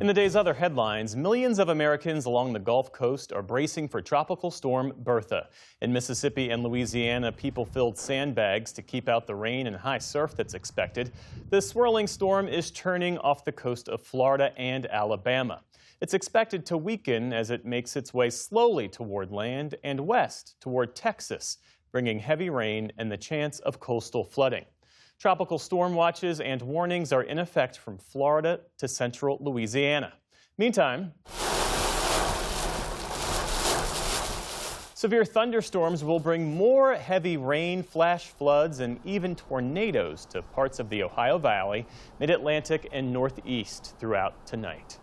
In the day's other headlines, millions of Americans along the Gulf Coast are bracing for Tropical Storm Bertha. In Mississippi and Louisiana, people filled sandbags to keep out the rain and high surf that's expected. The swirling storm is churning off the coast of Florida and Alabama. It's expected to weaken as it makes its way slowly toward land and west toward Texas, bringing heavy rain and the chance of coastal flooding. Tropical storm watches and warnings are in effect from Florida to central Louisiana. Meantime, severe thunderstorms will bring more heavy rain, flash floods, and even tornadoes to parts of the Ohio Valley, Mid-Atlantic, and Northeast throughout tonight.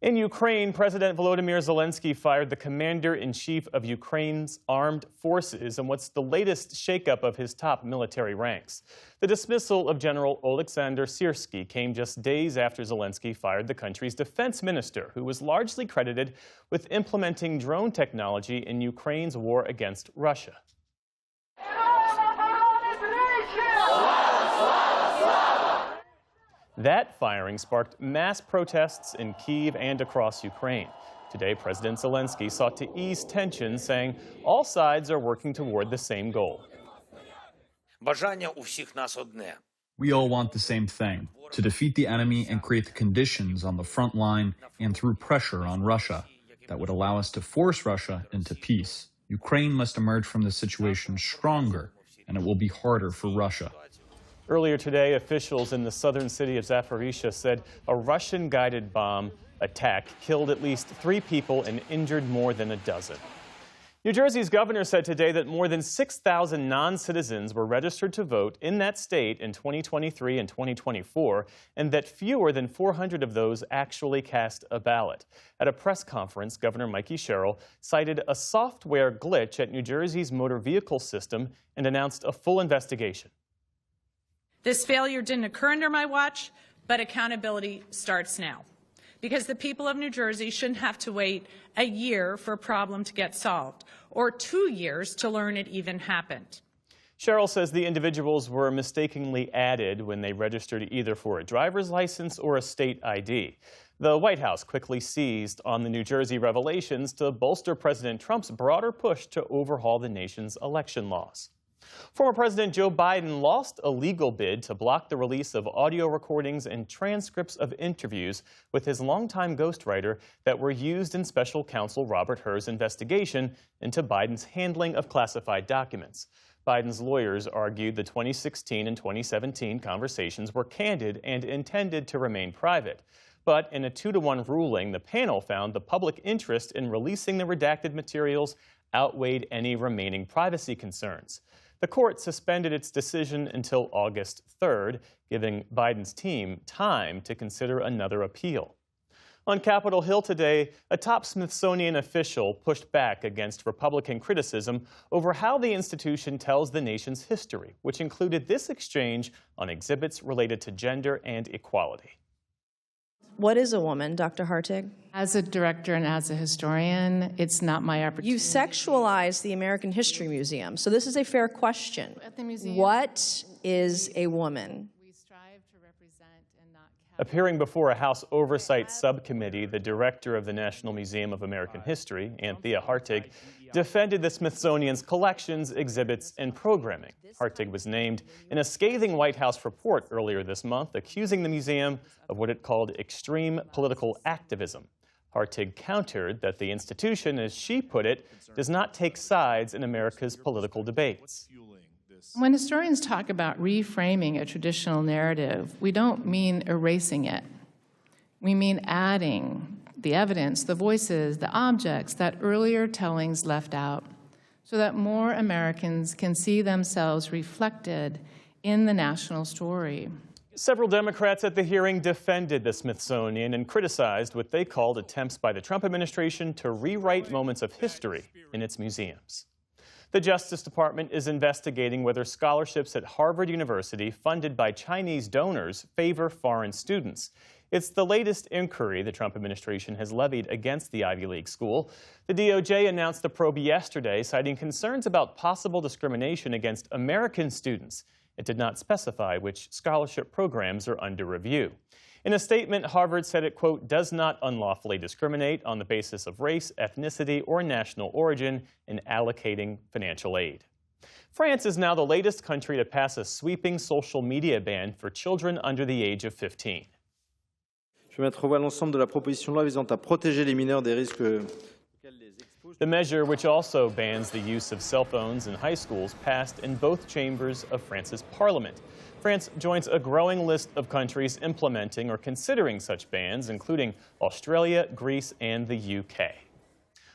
In Ukraine, President Volodymyr Zelenskyy fired the commander-in-chief of Ukraine's armed forces in what's the latest shakeup of his top military ranks. The dismissal of General Oleksandr Syrskyi came just days after Zelenskyy fired the country's defense minister, who was largely credited with implementing drone technology in Ukraine's war against Russia. That firing sparked mass protests in Kyiv and across Ukraine. Today, President Zelenskyy sought to ease tensions, saying all sides are working toward the same goal. We all want the same thing, to defeat the enemy and create the conditions on the front line and through pressure on Russia that would allow us to force Russia into peace. Ukraine must emerge from this situation stronger, and it will be harder for Russia. Earlier today, officials in the southern city of Zaporizhzhia said a Russian-guided bomb attack killed at least 3 people and injured more than a dozen. New Jersey's governor said today that more than 6,000 non-citizens were registered to vote in that state in 2023 and 2024, and that fewer than 400 of those actually cast a ballot. At a press conference, Governor Mikey Sherrill cited a software glitch at New Jersey's motor vehicle system and announced a full investigation. This failure didn't occur under my watch, but accountability starts now. Because the people of New Jersey shouldn't have to wait a year for a problem to get solved, or 2 years to learn it even happened. Sherrill says the individuals were mistakenly added when they registered either for a driver's license or a state ID. The White House quickly seized on the New Jersey revelations to bolster President Trump's broader push to overhaul the nation's election laws. Former President Joe Biden lost a legal bid to block the release of audio recordings and transcripts of interviews with his longtime ghostwriter that were used in special counsel Robert Hur's investigation into Biden's handling of classified documents. Biden's lawyers argued the 2016 and 2017 conversations were candid and intended to remain private. But in a 2-to-1 ruling, the panel found the public interest in releasing the redacted materials outweighed any remaining privacy concerns. The court suspended its decision until August 3rd, giving Biden's team time to consider another appeal. On Capitol Hill today, a top Smithsonian official pushed back against Republican criticism over how the institution tells the nation's history, which included this exchange on exhibits related to gender and equality. What is a woman, Dr. Hartig? As a director and as a historian, it's not my opportunity. You sexualize the American History Museum, so this is a fair question. At the museum, what is a woman? we strive to represent and not Appearing before a House Oversight Subcommittee, the director of the National Museum of American History, Anthea Hartig, defended the Smithsonian's collections, exhibits, and programming. Hartig was named in a scathing White House report earlier this month, accusing the museum of what it called extreme political activism. Hartig countered that the institution, as she put it, does not take sides in America's political debates. When historians talk about reframing a traditional narrative, we don't mean erasing it. We mean adding the evidence, the voices, the objects that earlier tellings left out, so that more Americans can see themselves reflected in the national story. Several Democrats at the hearing defended the Smithsonian and criticized what they called attempts by the Trump administration to rewrite moments of history in its museums. The Justice Department is investigating whether scholarships at Harvard University funded by Chinese donors favor foreign students. It's the latest inquiry the Trump administration has levied against the Ivy League school. The DOJ announced the probe yesterday, citing concerns about possible discrimination against American students. It did not specify which scholarship programs are under review. In a statement, Harvard said it, quote, does not unlawfully discriminate on the basis of race, ethnicity, or national origin in allocating financial aid. France is now the latest country to pass a sweeping social media ban for children under the age of 15. Je vais mettre au voie l'ensemble de la proposition de loi visant à protéger les mineurs des risques. The measure, which also bans the use of cell phones in high schools, passed in both chambers of France's parliament. France joins a growing list of countries implementing or considering such bans, including Australia, Greece, and the UK.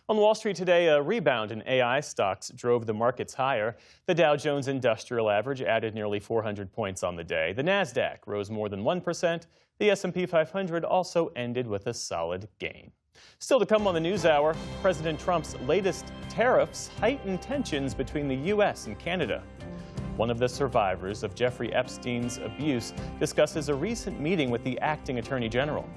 On Wall Street today, a rebound in AI stocks drove the markets higher. The Dow Jones Industrial Average added nearly 400 points on the day. The Nasdaq rose more than 1%. The S&P 500 also ended with a solid gain. Still to come on the News Hour, President Trump's latest tariffs heighten tensions between the U.S. and Canada. One of the survivors of Jeffrey Epstein's abuse discusses a recent meeting with the acting Attorney General.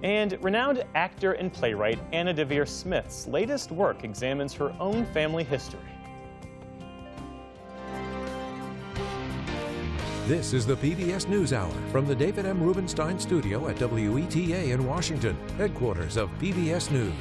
And renowned actor and playwright Anna Deavere Smith's latest work examines her own family history. This is the PBS News Hour from the David M. Rubenstein Studio at WETA in Washington, headquarters of PBS News.